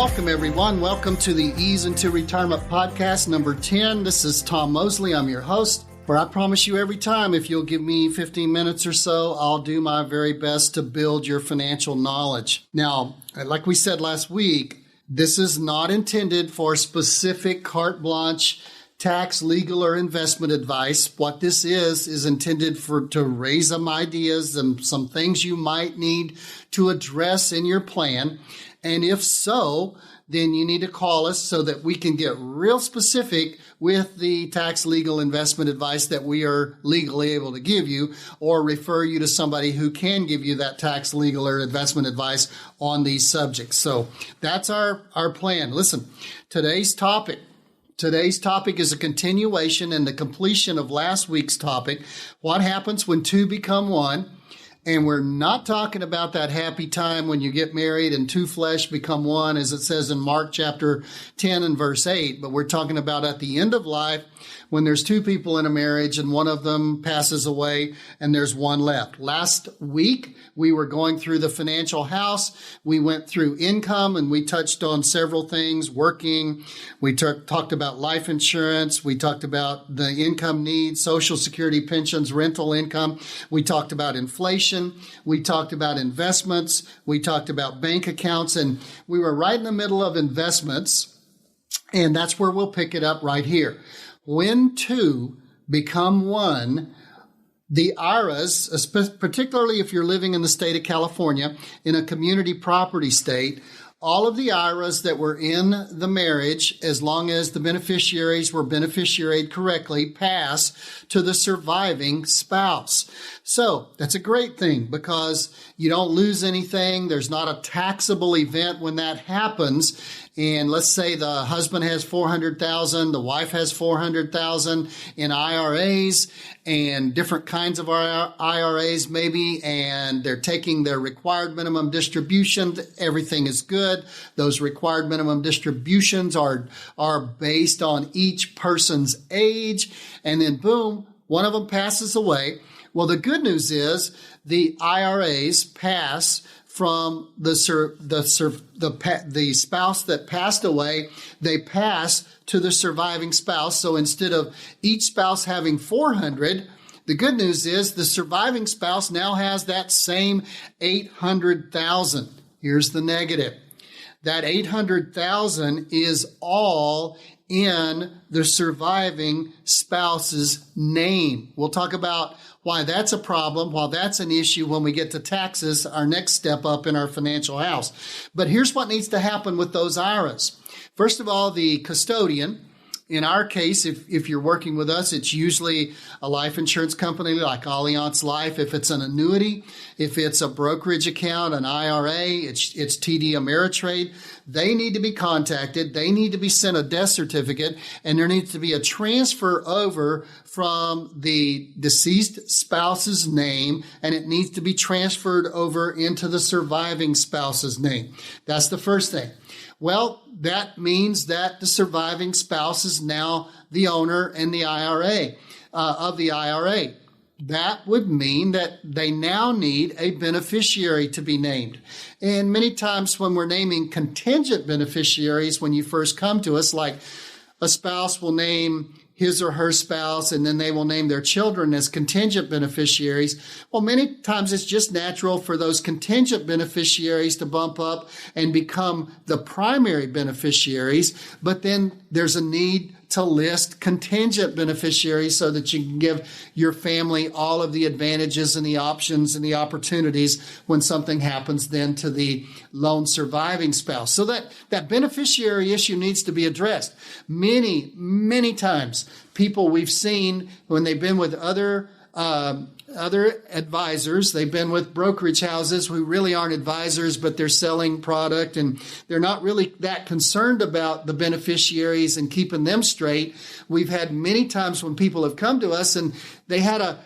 Welcome, everyone. Welcome to the Ease into Retirement podcast number 10. This is Tom Mosley. I'm your host, where I promise you every time, if you'll give me 15 minutes or so, I'll do my very best to build your financial knowledge. Now, like we said last week, this is not intended for specific carte blanche tax, legal, or investment advice. What this is intended to raise some ideas and some things you might need to address in your plan. And if so, then you need to call us so that we can get real specific with the tax, legal, investment advice that we are legally able to give you, or refer you to somebody who can give you that tax, legal, or investment advice on these subjects. So that's our plan. Listen, today's topic is a continuation and the completion of last week's topic. What happens when two become one? And we're not talking about that happy time when you get married and two flesh become one, as it says in Mark chapter 10 and verse 8. But we're talking about at the end of life when there's two people in a marriage and one of them passes away and there's one left. Last week, we were going through the financial house. We went through income and we touched on several things, working. We talked about life insurance. We talked about the income needs, Social Security, pensions, rental income. We talked about inflation. We talked about investments. We talked about bank accounts, and we were right in the middle of investments. And that's where we'll pick it up right here. When two become one, the IRAs, particularly if you're living in the state of California, in a community property state, all of the IRAs that were in the marriage, as long as the beneficiaries were beneficiaried correctly, pass to the surviving spouse. So that's a great thing because you don't lose anything. There's not a taxable event when that happens. And let's say the husband has $400,000, the wife has $400,000 in IRAs and different kinds of IRAs maybe, and they're taking their required minimum distribution. Everything is good. Those required minimum distributions are based on each person's age. And then boom, one of them passes away. Well, the good news is the IRAs pass from the spouse that passed away, they pass to the surviving spouse. So instead of each spouse having 400, the good news is the surviving spouse now has that same 800,000. Here's the negative. That 800,000 is all in the surviving spouse's name. We'll talk about why that's a problem, why that's an issue when we get to taxes, our next step up in our financial house. But here's what needs to happen with those IRAs. First of all, the custodian, in our case, if you're working with us, it's usually a life insurance company like Allianz Life. If it's an annuity, if it's a brokerage account, an IRA, it's TD Ameritrade. They need to be contacted. They need to be sent a death certificate, and there needs to be a transfer over from the deceased spouse's name, and it needs to be transferred over into the surviving spouse's name. That's the first thing. Well, that means that the surviving spouse is now the owner and the IRA of the IRA. That would mean that they now need a beneficiary to be named. And many times when we're naming contingent beneficiaries, when you first come to us, like a spouse will name his or her spouse, and then they will name their children as contingent beneficiaries. Well, many times it's just natural for those contingent beneficiaries to bump up and become the primary beneficiaries, but then there's a need to list contingent beneficiaries so that you can give your family all of the advantages and the options and the opportunities when something happens then to the lone surviving spouse. So that beneficiary issue needs to be addressed. Many times people we've seen when they've been with other advisors, they've been with brokerage houses who really aren't advisors, but they're selling product and they're not really that concerned about the beneficiaries and keeping them straight. We've had many times when people have come to us and they had a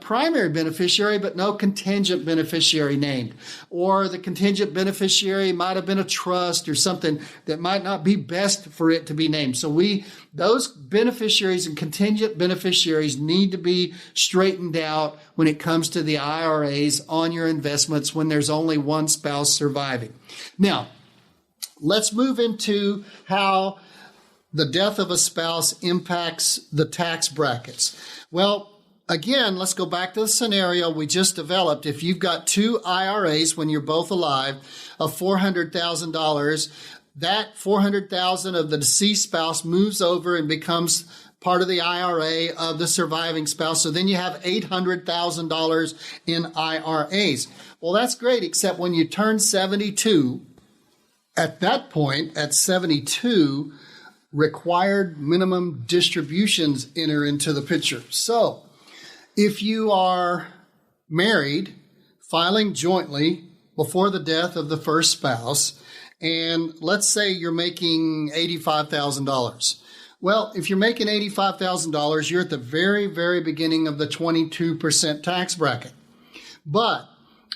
primary beneficiary, but no contingent beneficiary named. Or the contingent beneficiary might have been a trust or something that might not be best for it to be named. So those beneficiaries and contingent beneficiaries need to be straightened out when it comes to the IRAs on your investments when there's only one spouse surviving. Now, Let's move into how the death of a spouse impacts the tax brackets. Well, again, let's go back to the scenario we just developed. If you've got two IRAs when you're both alive of $400,000, that $400,000 of the deceased spouse moves over and becomes part of the IRA of the surviving spouse. So then you have $800,000 in IRAs. Well, that's great, except when you turn 72, at that point, at 72, required minimum distributions enter into the picture. So if you are married, filing jointly before the death of the first spouse, and let's say you're making $85,000. Well, if you're making $85,000, you're at the very, very beginning of the 22% tax bracket. But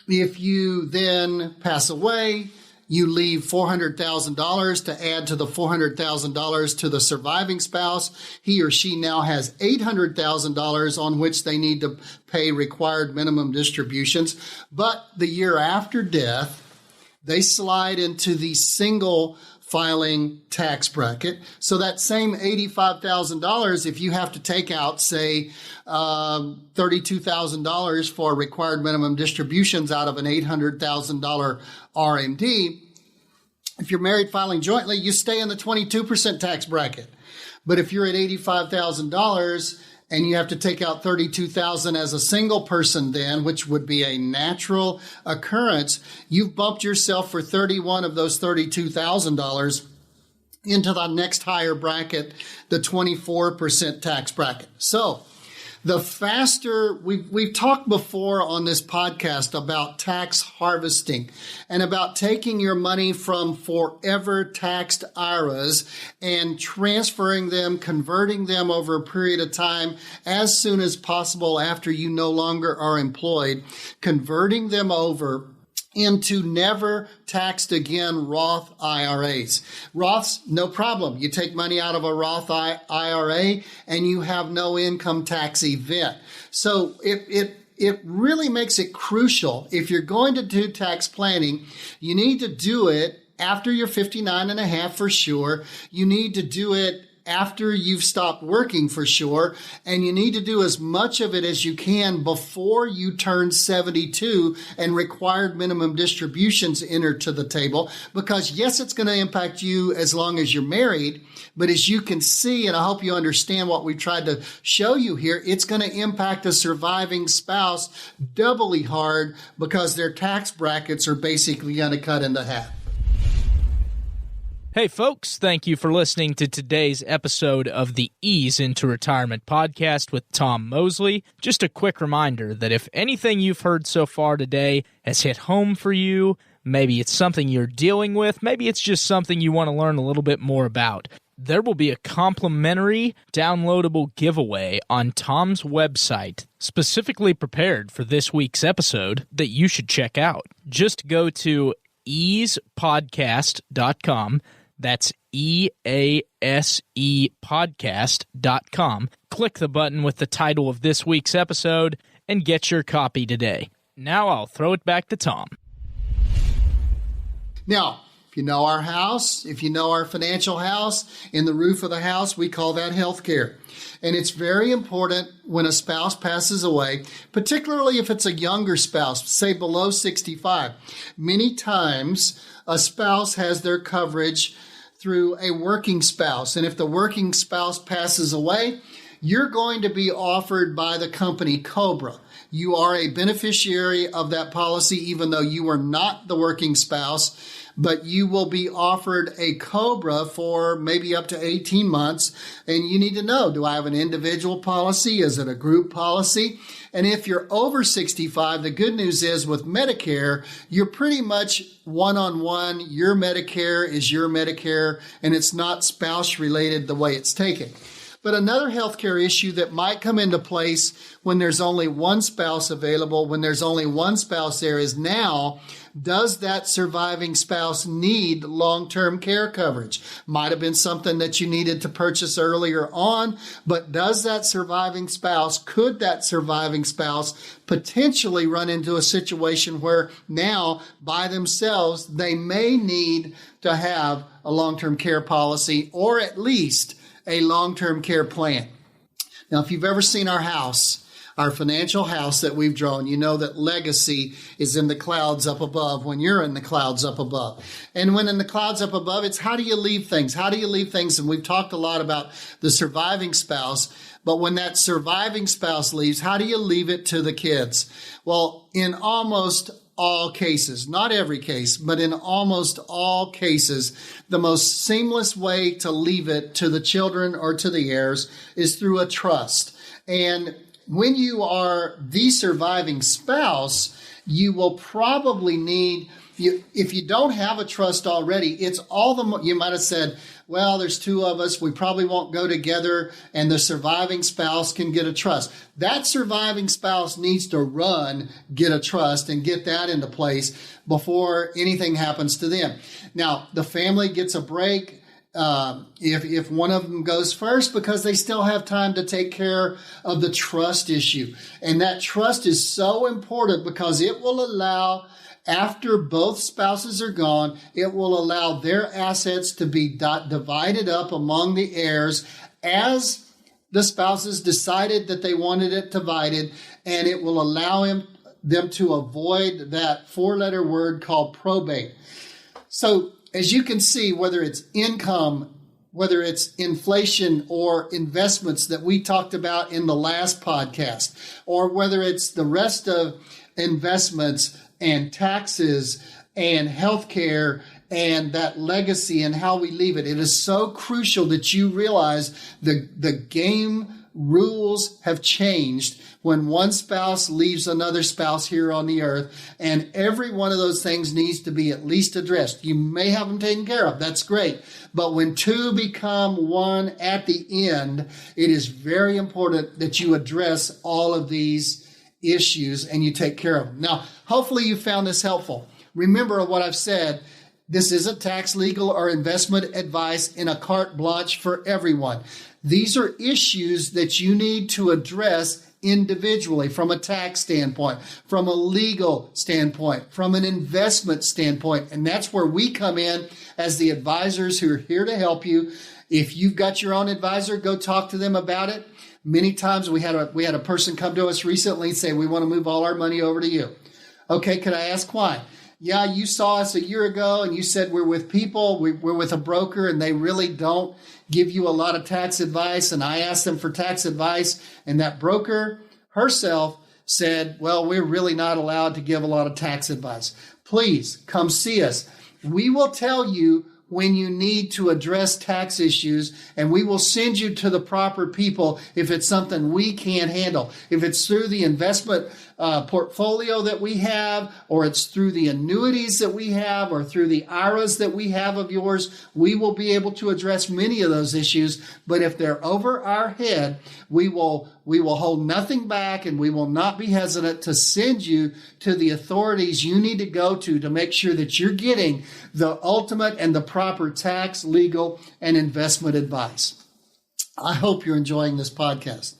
if you then pass away, you leave $400,000 to add to the $400,000 to the surviving spouse. He or she now has $800,000 on which they need to pay required minimum distributions. But the year after death, they slide into the single filing tax bracket. So that same $85,000, if you have to take out, say, $32,000 for required minimum distributions out of an $800,000 RMD, if you're married filing jointly, you stay in the 22% tax bracket. But if you're at $85,000 and you have to take out $32,000 as a single person then, which would be a natural occurrence, you've bumped yourself for 31 of those $32,000 into the next higher bracket, the 24% tax bracket. So the faster, we've talked before on this podcast about tax harvesting and about taking your money from forever taxed IRAs and transferring them, converting them over a period of time as soon as possible after you no longer are employed, converting them over into never taxed again Roth IRAs. Roths, no problem. You take money out of a Roth IRA and you have no income tax event. So it really makes it crucial. If you're going to do tax planning, you need to do it after you're 59 and a half for sure. You need to do it after you've stopped working for sure, and you need to do as much of it as you can before you turn 72 and required minimum distributions enter to the table, because yes, it's going to impact you as long as you're married, but as you can see, and I hope you understand what we tried to show you here, it's going to impact a surviving spouse doubly hard because their tax brackets are basically going to cut into half. Hey folks, thank you for listening to today's episode of the Ease into Retirement podcast with Tom Mosley. Just a quick reminder that if anything you've heard so far today has hit home for you, maybe it's something you're dealing with, maybe it's just something you want to learn a little bit more about, there will be a complimentary downloadable giveaway on Tom's website specifically prepared for this week's episode that you should check out. Just go to easepodcast.com. That's EASEpodcast.com. Click the button with the title of this week's episode and get your copy today. Now I'll throw it back to Tom. Now, if you know our house, if you know our financial house, in the roof of the house, we call that health care. And it's very important when a spouse passes away, particularly if it's a younger spouse, say below 65. Many times a spouse has their coverage through a working spouse. And if the working spouse passes away, you're going to be offered by the company Cobra. You are a beneficiary of that policy, even though you are not the working spouse, but you will be offered a Cobra for maybe up to 18 months. And you need to know, do I have an individual policy? Is it a group policy? And if you're over 65, the good news is with Medicare, you're pretty much one-on-one. Your Medicare is your Medicare, and it's not spouse-related the way it's taken. But another healthcare issue that might come into place when there's only one spouse available, when there's only one spouse there, is now, does that surviving spouse need long-term care coverage? Might have been something that you needed to purchase earlier on, but could that surviving spouse potentially run into a situation where now by themselves they may need to have a long-term care policy or at least a long-term care plan? Now, if you've ever seen our house, our financial house that we've drawn, you know that legacy is in the clouds up above when you're in the clouds up above. And when in the clouds up above, it's how do you leave things? How do you leave things? And we've talked a lot about the surviving spouse, but when that surviving spouse leaves, how do you leave it to the kids? Well, in almost all cases, not every case, but in almost all cases, the most seamless way to leave it to the children or to the heirs is through a trust. And when you are the surviving spouse, you will probably need, if you don't have a trust already, it's all the, you might have said, well, there's two of us, we probably won't go together, and the surviving spouse can get a trust. That surviving spouse needs to get a trust and get that into place before anything happens to them. Now, the family gets a break if one of them goes first, because they still have time to take care of the trust issue. And that trust is so important because it will allow, after both spouses are gone, it will allow their assets to be divided up among the heirs as the spouses decided that they wanted it divided, and it will allow them to avoid that four-letter word called probate. So, as you can see, whether it's income, whether it's inflation or investments that we talked about in the last podcast, or whether it's the rest of investments and taxes and healthcare and that legacy and how we leave it, it is so crucial that you realize the game rules have changed when one spouse leaves another spouse here on the earth, and every one of those things needs to be at least addressed. You may have them taken care of. That's great. But when two become one at the end, it is very important that you address all of these issues and you take care of them. Now, hopefully you found this helpful. Remember what I've said. This isn't tax, legal, or investment advice in a carte blanche for everyone. These are issues that you need to address individually from a tax standpoint, from a legal standpoint, from an investment standpoint. And that's where we come in as the advisors who are here to help you. If you've got your own advisor, go talk to them about it. Many times we had a person come to us recently and say, we want to move all our money over to you. Okay, could I ask why? Yeah, you saw us a year ago and you said we're with people, we're with a broker, and they really don't give you a lot of tax advice. And I asked them for tax advice, and that broker herself said, well, we're really not allowed to give a lot of tax advice. Please come see us. We will tell you when you need to address tax issues, and we will send you to the proper people if it's something we can't handle. If it's through the investment portfolio that we have, or it's through the annuities that we have, or through the IRAs that we have of yours, we will be able to address many of those issues. But if they're over our head, we will hold nothing back, and we will not be hesitant to send you to the authorities you need to go to make sure that you're getting the ultimate and the proper tax, legal, and investment advice. I hope you're enjoying this podcast.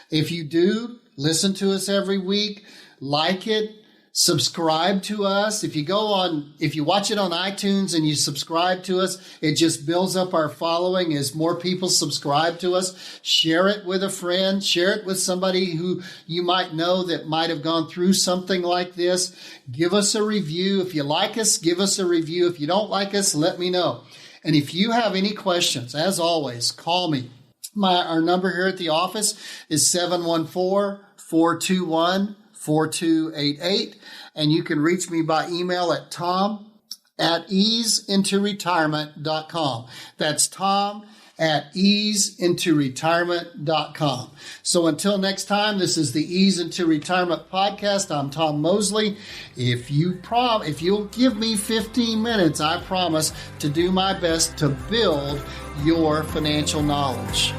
If you do, listen to us every week, like it, subscribe to us. If you watch it on iTunes and you subscribe to us, it just builds up our following as more people subscribe to us. Share it with a friend, share it with somebody who you might know that might have gone through something like this. Give us a review. If you like us, give us a review. If you don't like us, let me know. And if you have any questions, as always, call me. Our number here at the office is 714-421-4288. And you can reach me by email at tom@easeintoretirement.com. That's tom@easeintoretirement.com. So until next time, this is the Ease Into Retirement Podcast. I'm Tom Mosley. If you'll give me 15 minutes, I promise to do my best to build your financial knowledge.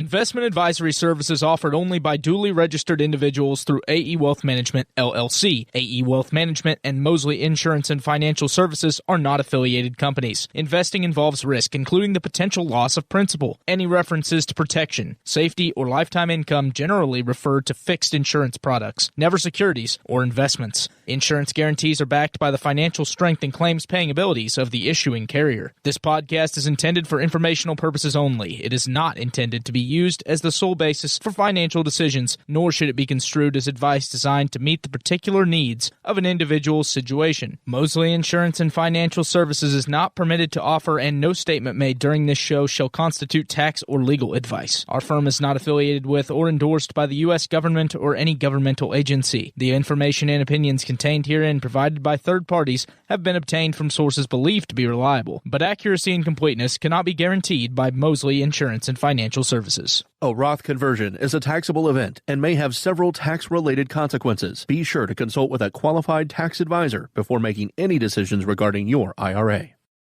Investment advisory services offered only by duly registered individuals through AE Wealth Management, LLC. AE Wealth Management and Mosley Insurance and Financial Services are not affiliated companies. Investing involves risk, including the potential loss of principal. Any references to protection, safety, or lifetime income generally refer to fixed insurance products, never securities or investments. Insurance guarantees are backed by the financial strength and claims-paying abilities of the issuing carrier. This podcast is intended for informational purposes only. It is not intended to be used as the sole basis for financial decisions, nor should it be construed as advice designed to meet the particular needs of an individual's situation. Mosley Insurance and Financial Services is not permitted to offer, and no statement made during this show shall constitute tax or legal advice. Our firm is not affiliated with or endorsed by the U.S. government or any governmental agency. The information and opinions contained herein provided by third parties have been obtained from sources believed to be reliable, but accuracy and completeness cannot be guaranteed by Mosley Insurance and Financial Services. A Roth conversion is a taxable event and may have several tax-related consequences. Be sure to consult with a qualified tax advisor before making any decisions regarding your IRA.